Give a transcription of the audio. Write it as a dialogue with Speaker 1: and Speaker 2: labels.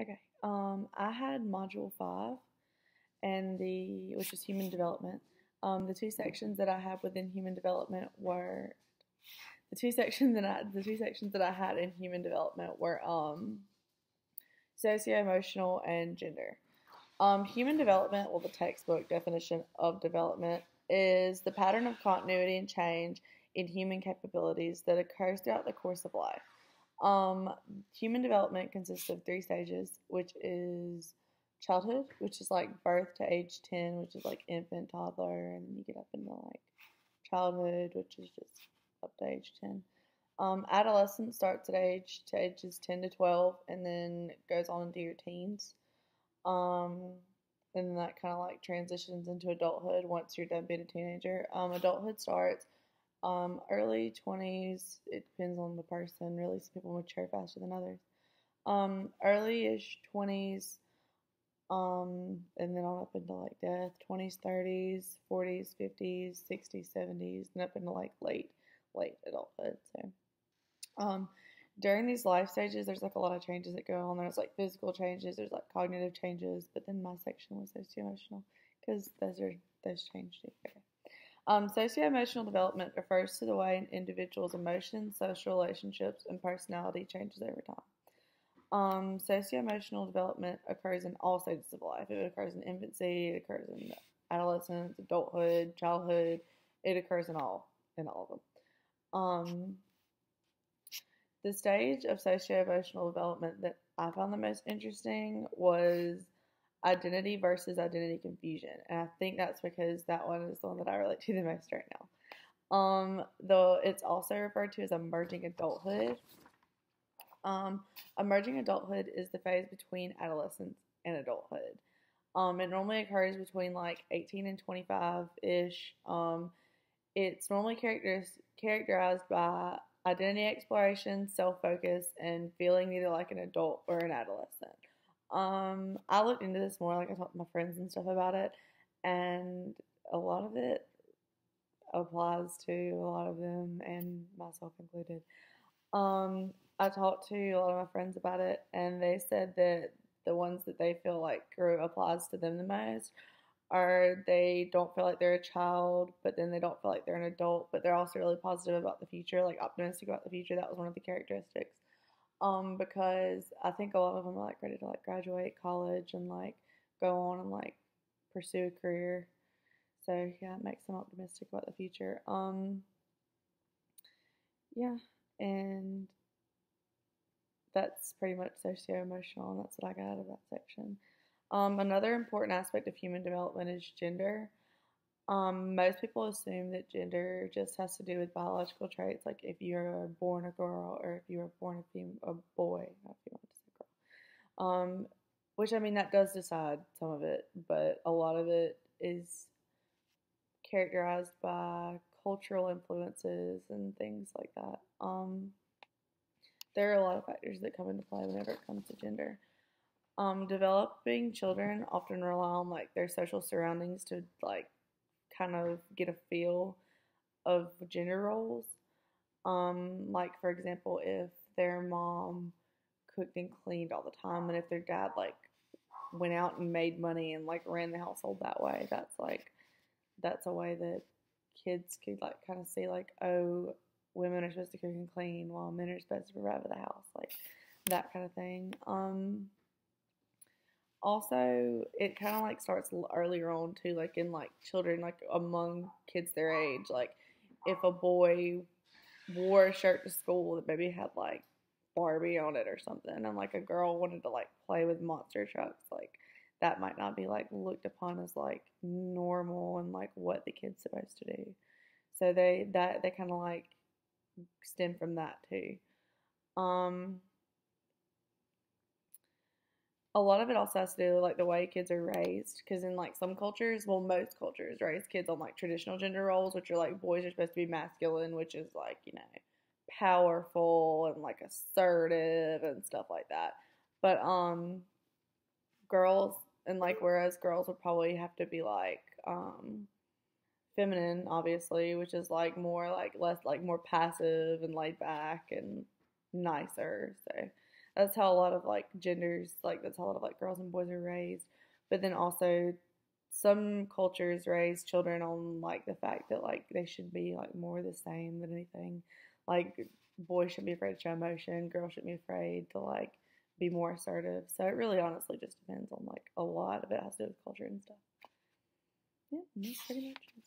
Speaker 1: Okay. I had module 5 and which is human development. The two sections that I had within human development were the two sections that I had in human development were socio-emotional and gender. Human development, well, the textbook definition of development is the pattern of continuity and change in human capabilities that occurs throughout the course of life. Um, Human development consists of 3 stages, which is childhood, which is like birth to age 10, which is like infant, toddler, and then you get up into like childhood, which is just up to age 10. Adolescence starts at ages 10 to 12, and then goes on into your teens. Um, and then that kind of like transitions into adulthood once you're done being a teenager. Adulthood starts early 20s. It depends on the person. Really, some people mature faster than others. Early-ish 20s, and then on up into like death, 20s, 30s, 40s, 50s, 60s, 70s, and up into like late adulthood. So, um, during these life stages, there's like a lot of changes that go on. There's like physical changes, there's like cognitive changes, but then my section was socio-emotional because those change too. Okay. Socio-emotional development refers to the way an individual's emotions, social relationships, and personality changes over time. Socio-emotional development occurs in all stages of life. It occurs in infancy, it occurs in adolescence, adulthood, childhood. It occurs in all of them. The stage of socio-emotional development that I found the most interesting was identity versus identity confusion. And I think that's because that one is the one that I relate to the most right now. Though it's also referred to as emerging adulthood. Emerging adulthood is the phase between adolescence and adulthood. It normally occurs between like 18 and 25-ish. It's normally characterized by identity exploration, self-focus, and feeling either like an adult or an adolescent. I looked into this more, like I talked to my friends and stuff about it, and a lot of it applies to a lot of them, and myself included. I talked to a lot of my friends about it, and they said that the ones that they feel like applies to them the most are they don't feel like they're a child, but then they don't feel like they're an adult, but they're also really positive about the future, like optimistic about the future. That was one of the characteristics. Because I think a lot of them are like ready to like graduate college and like go on and like pursue a career. So yeah, it makes them optimistic about the future. Yeah, and that's pretty much socio-emotional, and that's what I got out of that section. Another important aspect of human development is gender. Most people assume that gender just has to do with biological traits, like if you're born a girl or if you were born a boy, not female, just a girl. Which I mean that does decide some of it, but a lot of it is characterized by cultural influences and things like that. There are a lot of factors that come into play whenever it comes to gender. Developing children often rely on like their social surroundings to like kind of get a feel of gender roles. Like for example, if their mom cooked and cleaned all the time, and if their dad like went out and made money and like ran the household that way, that's a way that kids could like kind of see like, oh, women are supposed to cook and clean while men are supposed to provide for the house, like that kind of thing. Also, it kind of like starts earlier on too, like in like children, like among kids their age. Like if a boy wore a shirt to school that maybe had like Barbie on it or something, and like a girl wanted to like play with monster trucks, like that might not be like looked upon as like normal and like what the kid's supposed to do. So they kind of like stem from that too. Um, a lot of it also has to do with like the way kids are raised, because in like some cultures, well, most cultures raise kids on like traditional gender roles, which are like boys are supposed to be masculine, which is like, you know, powerful and like assertive and stuff like that. But girls, and like whereas girls would probably have to be like feminine, obviously, which is like more like less like more passive and laid back and nicer. So that's how a lot of like genders, like that's how a lot of like girls and boys are raised. But then also some cultures raise children on like the fact that like they should be like more the same than anything. Like boys shouldn't be afraid to show emotion, girls shouldn't be afraid to like be more assertive. So it really honestly just depends on like a lot of it has to do with culture and stuff. Yeah, that's pretty much it.